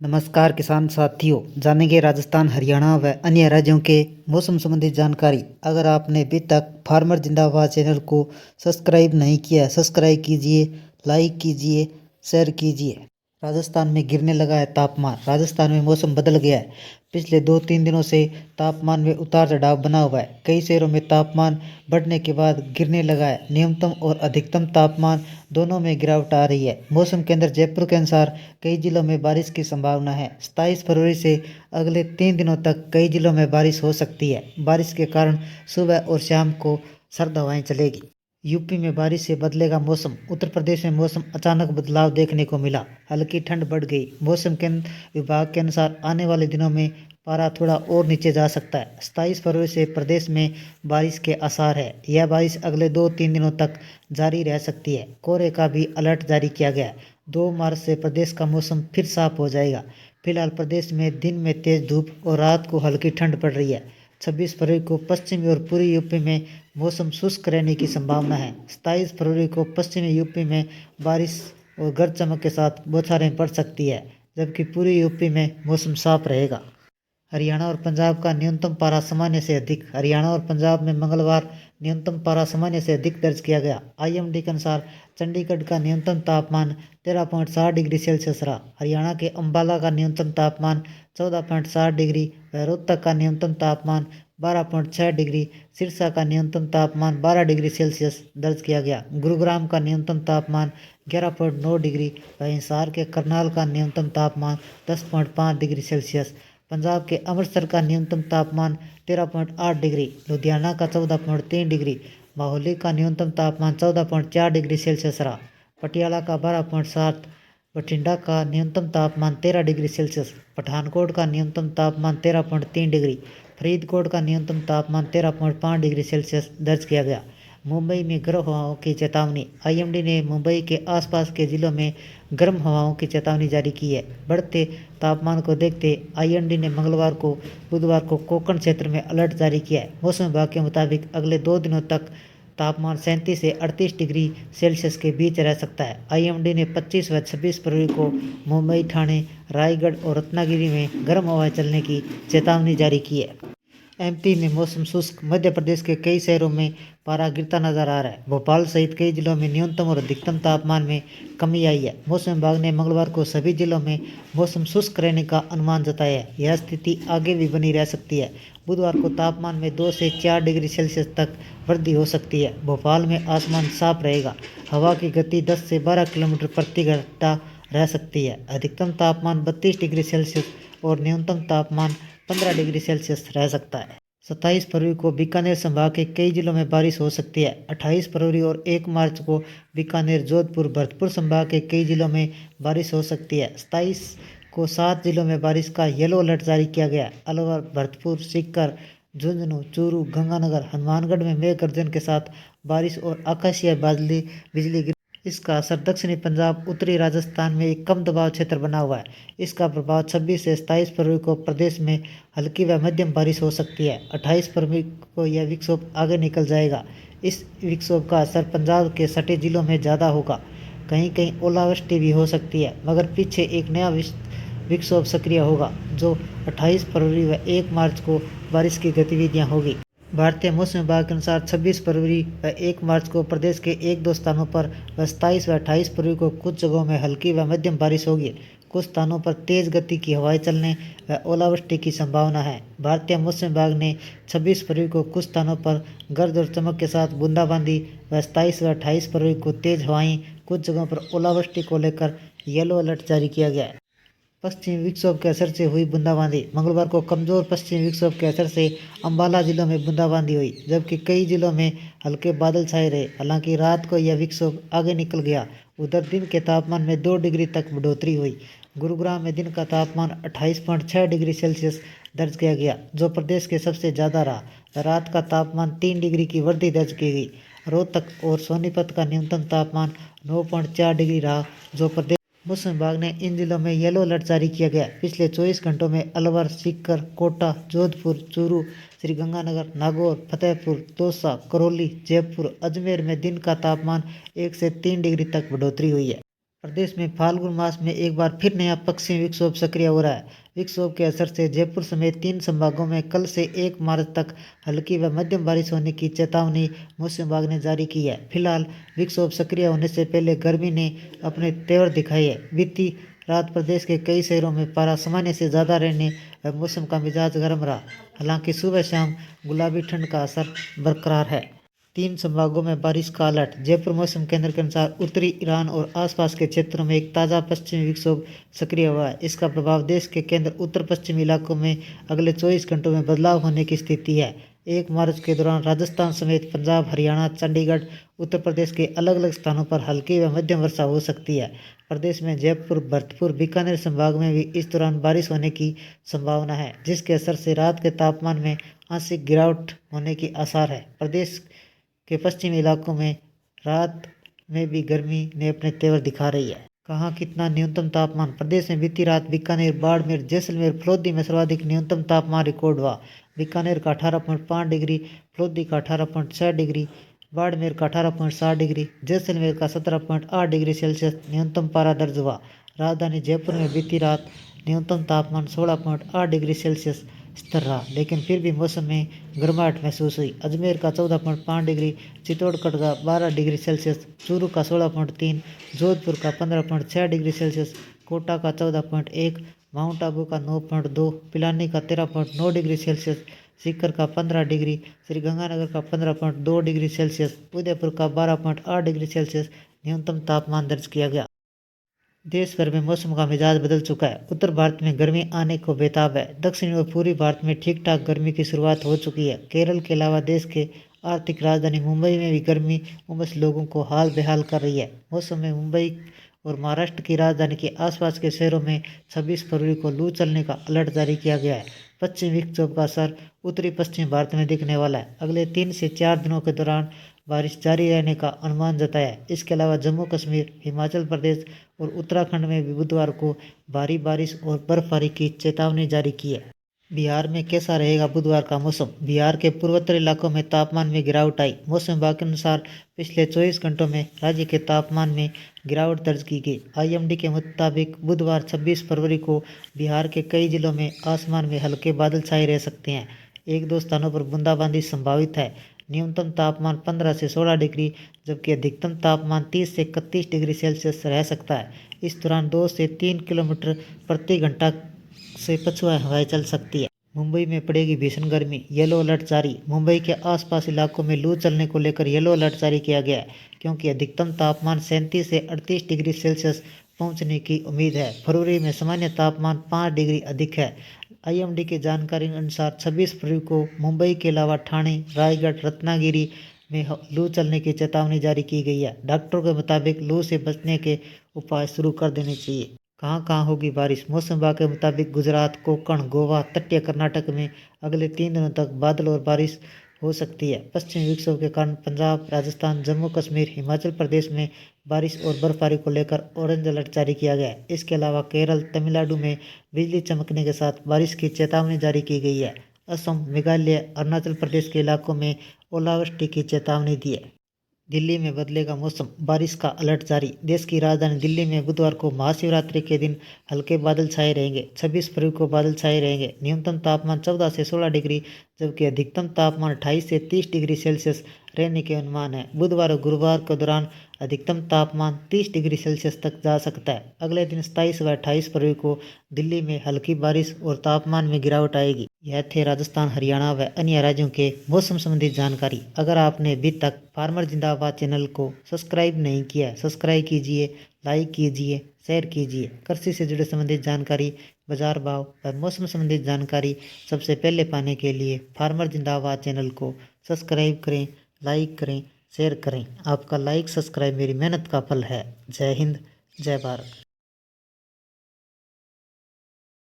नमस्कार किसान साथियों, जानेंगे राजस्थान, हरियाणा व अन्य राज्यों के मौसम संबंधी जानकारी। अगर आपने अभी तक फार्मर जिंदाबाद चैनल को सब्सक्राइब नहीं किया है, सब्सक्राइब कीजिए, लाइक कीजिए, शेयर कीजिए। राजस्थान में गिरने लगा है तापमान। राजस्थान में मौसम बदल गया है। पिछले 2-3 दिनों से तापमान में उतार चढ़ाव बना हुआ है। कई शहरों में तापमान बढ़ने के बाद गिरने लगा है। न्यूनतम और अधिकतम तापमान दोनों में गिरावट आ रही है। मौसम केंद्र जयपुर के अनुसार कई जिलों में बारिश की संभावना है। 27 फरवरी से अगले 3 दिनों तक कई जिलों में बारिश हो सकती है। बारिश के कारण सुबह और शाम को सर्द हवाएं चलेगी। यूपी में बारिश से बदलेगा मौसम। उत्तर प्रदेश में मौसम अचानक बदलाव देखने को मिला। हल्की ठंड बढ़ गई। मौसम केंद्र विभाग के अनुसार आने वाले दिनों में पारा थोड़ा और नीचे जा सकता है। 27 फरवरी से प्रदेश में बारिश के आसार है। यह बारिश अगले 2-3 दिनों तक जारी रह सकती है। कोहरे का भी अलर्ट जारी किया गया है। 2 मार्च से प्रदेश का मौसम फिर साफ हो जाएगा। फिलहाल प्रदेश में दिन में तेज धूप और रात को हल्की ठंड पड़ रही है। 26 फरवरी को पश्चिमी और पूर्वी यूपी में मौसम शुष्क रहने की संभावना है। 27 फरवरी को पश्चिमी यूपी में बारिश और गरज चमक के साथ बौछारें पड़ सकती है, जबकि पूर्वी यूपी में मौसम साफ रहेगा। हरियाणा और पंजाब का न्यूनतम पारा सामान्य से अधिक। हरियाणा और पंजाब में मंगलवार न्यूनतम पारा सामान्य से अधिक दर्ज किया गया। आईएमडी के अनुसार चंडीगढ़ का न्यूनतम तापमान 13.7 डिग्री सेल्सियस रहा। हरियाणा के अंबाला का न्यूनतम तापमान 14.7 डिग्री व रोहतक का न्यूनतम तापमान 12.6 डिग्री, सिरसा का न्यूनतम तापमान 12 डिग्री सेल्सियस दर्ज किया गया। गुरुग्राम का न्यूनतम तापमान 11.9 डिग्री व हिसार के करनाल का न्यूनतम तापमान 10.5 डिग्री सेल्सियस। पंजाब के अमृतसर का न्यूनतम तापमान 13.8 डिग्री, लुधियाना का 14.3 डिग्री, माहौली का न्यूनतम तापमान 14.4 डिग्री सेल्सियस रहा। पटियाला का 12.7, बठिंडा का न्यूनतम तापमान 13 डिग्री सेल्सियस, पठानकोट का न्यूनतम तापमान 13.3 डिग्री, फरीदकोट का न्यूनतम तापमान 13.5 डिग्री सेल्सियस दर्ज किया गया। मुंबई में गर्म हवाओं की चेतावनी। आईएमडी ने मुंबई के आसपास के जिलों में गर्म हवाओं की चेतावनी जारी की है। बढ़ते तापमान को देखते आईएमडी ने मंगलवार को बुधवार को कोंकण क्षेत्र में अलर्ट जारी किया है। मौसम विभाग के मुताबिक अगले 2 दिनों तक तापमान 37 से 38 डिग्री सेल्सियस के बीच रह सकता है। आईएमडी ने 25 व 26 फरवरी को मुंबई, ठाणे, रायगढ़ और रत्नागिरी में गर्म हवाएं चलने की चेतावनी जारी की है। एमपी में मौसम शुष्क। मध्य प्रदेश के कई शहरों में पारा गिरता नजर आ रहा है। भोपाल सहित कई जिलों में न्यूनतम और अधिकतम तापमान में कमी आई है। मौसम विभाग ने मंगलवार को सभी जिलों में मौसम शुष्क रहने का अनुमान जताया है। यह स्थिति आगे भी बनी रह सकती है। बुधवार को तापमान में 2 से 4 डिग्री सेल्सियस तक वृद्धि हो सकती है। भोपाल में आसमान साफ रहेगा। हवा की गति 10 से 12 किलोमीटर प्रति घंटा रह सकती है। अधिकतम तापमान 32 डिग्री सेल्सियस और न्यूनतम तापमान 15 डिग्री सेल्सियस रह सकता है। 27 फरवरी को बीकानेर संभाग के कई जिलों में बारिश हो सकती है। 28 फरवरी और 1 मार्च को बीकानेर, जोधपुर, भरतपुर संभाग के कई जिलों में बारिश हो सकती है। 27 को 7 जिलों में बारिश का येलो अलर्ट जारी किया गया। अलवर, भरतपुर, सीकर, झुंझुनू, चूरू, गंगानगर, हनुमानगढ़ में मेघ गर्जन के साथ बारिश और आकाशीय बिजली। इसका असर दक्षिणी पंजाब, उत्तरी राजस्थान में एक कम दबाव क्षेत्र बना हुआ है। इसका प्रभाव 26 से 27 फरवरी को प्रदेश में हल्की व मध्यम बारिश हो सकती है। 28 फरवरी को यह विक्षोभ आगे निकल जाएगा। इस विक्षोभ का असर पंजाब के सटे जिलों में ज़्यादा होगा। कहीं कहीं ओलावृष्टि भी हो सकती है, मगर पीछे एक नया विक्षोभ सक्रिय होगा, जो 28 फरवरी व 1 मार्च को बारिश की गतिविधियां होगी। भारतीय मौसम विभाग के अनुसार 26 फरवरी व 1 मार्च को प्रदेश के 1-2 स्थानों पर व 27 व 28 फरवरी को कुछ जगहों में हल्की व मध्यम बारिश होगी। कुछ स्थानों पर तेज गति की हवाएं चलने व ओलावृष्टि की संभावना है। भारतीय मौसम विभाग ने 26 फरवरी को कुछ स्थानों पर गरज और चमक के साथ बूंदाबांदी व 27 व 28 फरवरी को तेज हवाएं, कुछ जगहों पर ओलावृष्टि को लेकर येलो अलर्ट जारी किया गया है। पश्चिमी विक्षोभ के असर से हुई बूंदाबांदी। मंगलवार को कमजोर पश्चिमी विक्षोभ के असर से अंबाला जिलों में बूंदाबांदी हुई, जबकि कई जिलों में हल्के बादल छाए रहे। हालांकि रात को यह विक्षोभ आगे निकल गया। उधर दिन के तापमान में 2 डिग्री तक बढ़ोतरी हुई। गुरुग्राम में दिन का तापमान 28.6 डिग्री सेल्सियस दर्ज किया गया, जो प्रदेश के सबसे ज़्यादा रहा। रात का तापमान 3 डिग्री की वृद्धि दर्ज की गई। रोहतक और सोनीपत का न्यूनतम तापमान 9.4 डिग्री रहा, जो प्रदेश। मौसम विभाग ने इन जिलों में येलो अलर्ट जारी किया गया। पिछले 24 घंटों में अलवर, सीकर, कोटा, जोधपुर, चूरू, श्रीगंगानगर, नागौर, फतेहपुर, दौसा, करौली, जयपुर, अजमेर में दिन का तापमान 1 से 3 डिग्री तक बढ़ोतरी हुई है। प्रदेश में फाल्गुन मास में एक बार फिर नया पश्चिमी विक्षोभ सक्रिय हो रहा है। विक्षोभ के असर से जयपुर समेत 3 संभागों में कल से 1 मार्च तक हल्की व मध्यम बारिश होने की चेतावनी मौसम विभाग ने जारी की है। फिलहाल विक्षोभ सक्रिय होने से पहले गर्मी ने अपने तेवर दिखाए है। बीती रात प्रदेश के कई शहरों में पारा सामान्य से ज़्यादा रहने व मौसम का मिजाज गर्म रहा। हालांकि सुबह शाम गुलाबी ठंड का असर बरकरार है। 3 संभागों में बारिश का अलर्ट। जयपुर मौसम केंद्र के अनुसार उत्तरी ईरान और आसपास के क्षेत्रों में एक ताज़ा पश्चिमी विक्षोभ सक्रिय हुआ है। इसका प्रभाव देश के केंद्र उत्तर पश्चिमी इलाकों में अगले 24 घंटों में बदलाव होने की स्थिति है। 1 मार्च के दौरान राजस्थान समेत पंजाब, हरियाणा, चंडीगढ़, उत्तर प्रदेश के अलग अलग स्थानों पर हल्की व मध्यम वर्षा हो सकती है। प्रदेश में जयपुर, भरतपुर, बीकानेर संभाग में भी इस दौरान बारिश होने की संभावना है, जिसके असर से रात के तापमान में आंशिक गिरावट होने की आसार है। प्रदेश के पश्चिमी इलाकों में रात में भी गर्मी ने अपने तेवर दिखा रही है। कहाँ कितना न्यूनतम तापमान। प्रदेश में बीती रात बीकानेर, बाड़मेर, जैसलमेर, फलोदी में सर्वाधिक न्यूनतम तापमान रिकॉर्ड हुआ। बीकानेर का 18.5 डिग्री, फलोदी का 18.6 डिग्री, बाड़मेर का 18.7 डिग्री, जैसलमेर का 17.8 डिग्री सेल्सियस न्यूनतम पारा दर्ज हुआ। राजधानी जयपुर में बीती रात न्यूनतम तापमान 16.8 डिग्री सेल्सियस स्थिर रहा, लेकिन फिर भी मौसम में गर्माहट महसूस हुई। अजमेर का 14.5 डिग्री, चित्तौड़गढ़ का 12 डिग्री सेल्सियस, चूरू का 16.3, जोधपुर का 15.6 डिग्री सेल्सियस, कोटा का 14.1, माउंट आबू का 9.2, पिलानी का 13.9 डिग्री सेल्सियस, सीकर का 15 डिग्री, श्रीगंगानगर का 15.2 डिग्री सेल्सियस, उदयपुर का 12.8 डिग्री सेल्सियस न्यूनतम तापमान दर्ज किया गया। देश भर में मौसम का मिजाज बदल चुका है। उत्तर भारत में गर्मी आने को बेताब है। दक्षिण और पूर्वी भारत में ठीक ठाक गर्मी की शुरुआत हो चुकी है। केरल के अलावा देश के आर्थिक राजधानी मुंबई में भी गर्मी उमस लोगों को हाल बेहाल कर रही है। मौसम में मुंबई और महाराष्ट्र की राजधानी के आसपास के शहरों में 26 फरवरी को लू चलने का अलर्ट जारी किया गया है। पश्चिमी विक्षोभ का असर उत्तरी पश्चिमी भारत में दिखने वाला है। अगले 3 से 4 दिनों के दौरान बारिश जारी रहने का अनुमान जताया है। इसके अलावा जम्मू कश्मीर, हिमाचल प्रदेश और उत्तराखंड में भी बुधवार को भारी बारिश और बर्फबारी की चेतावनी जारी की है। बिहार में कैसा रहेगा बुधवार का मौसम। बिहार के पूर्वोत्तर इलाकों में तापमान में गिरावट आई। मौसम विभाग के अनुसार पिछले 24 घंटों में राज्य के तापमान में गिरावट दर्ज की गई। IMD के मुताबिक बुधवार 26 फरवरी को बिहार के कई जिलों में आसमान में हल्के बादल छाए रह सकते हैं। 1-2 स्थानों पर बूंदाबांदी संभावित है। न्यूनतम तापमान 15 से 16 डिग्री जबकि अधिकतम तापमान 30 से 31 डिग्री सेल्सियस रह सकता है। इस दौरान 2 से 3 किलोमीटर प्रति घंटा से पछुआ हवाएं चल सकती है। मुंबई में पड़ेगी भीषण गर्मी, येलो अलर्ट जारी। मुंबई के आसपास इलाकों में लू चलने को लेकर येलो अलर्ट जारी किया गया है, क्योंकि अधिकतम तापमान 37 से 38 डिग्री सेल्सियस पहुंचने की उम्मीद है। फरवरी में सामान्य तापमान 5 डिग्री अधिक है। IMD की जानकारी के अनुसार 26 फरवरी को मुंबई के अलावा ठाणे, रायगढ़, रत्नागिरी में लू चलने की चेतावनी जारी की गई है। डॉक्टरों के मुताबिक लू से बचने के उपाय शुरू कर देने चाहिए। कहाँ होगी बारिश। मौसम विभाग के मुताबिक गुजरात, कोंकण, गोवा, तटीय कर्नाटक में अगले 3 दिनों तक बादल और बारिश हो सकती है। पश्चिमी विक्षोभ के कारण पंजाब, राजस्थान, जम्मू कश्मीर, हिमाचल प्रदेश में बारिश और बर्फबारी को लेकर ऑरेंज अलर्ट जारी किया गया है। इसके अलावा केरल, तमिलनाडु में बिजली चमकने के साथ बारिश की चेतावनी जारी की गई है। असम, मेघालय, अरुणाचल प्रदेश के इलाकों में ओलावृष्टि की चेतावनी दी है। दिल्ली में बदलेगा मौसम, बारिश का अलर्ट जारी। देश की राजधानी दिल्ली में बुधवार को महाशिवरात्रि के दिन हल्के बादल छाए रहेंगे। 26 फरवरी को बादल छाए रहेंगे। न्यूनतम तापमान 14 से 16 डिग्री जबकि अधिकतम तापमान 28 से 30 डिग्री सेल्सियस रहने के अनुमान है। बुधवार और गुरुवार के दौरान अधिकतम तापमान 30 डिग्री सेल्सियस तक जा सकता है। अगले दिन 27 व 28 फरवरी को दिल्ली में हल्की बारिश और तापमान में गिरावट आएगी। यह थे राजस्थान, हरियाणा व अन्य राज्यों के मौसम संबंधी जानकारी। अगर आपने अभी तक फार्मर जिंदाबाद चैनल को सब्सक्राइब नहीं किया है, सब्सक्राइब कीजिए, लाइक कीजिए, शेयर कीजिए। कृषि से जुड़े संबंधित जानकारी, बाजार भाव व मौसम संबंधित जानकारी सबसे पहले पाने के लिए फार्मर जिंदाबाद चैनल को सब्सक्राइब करें, लाइक करें, शेयर करें। आपका लाइक सब्सक्राइब मेरी मेहनत का फल है। जय हिंद, जय भारत।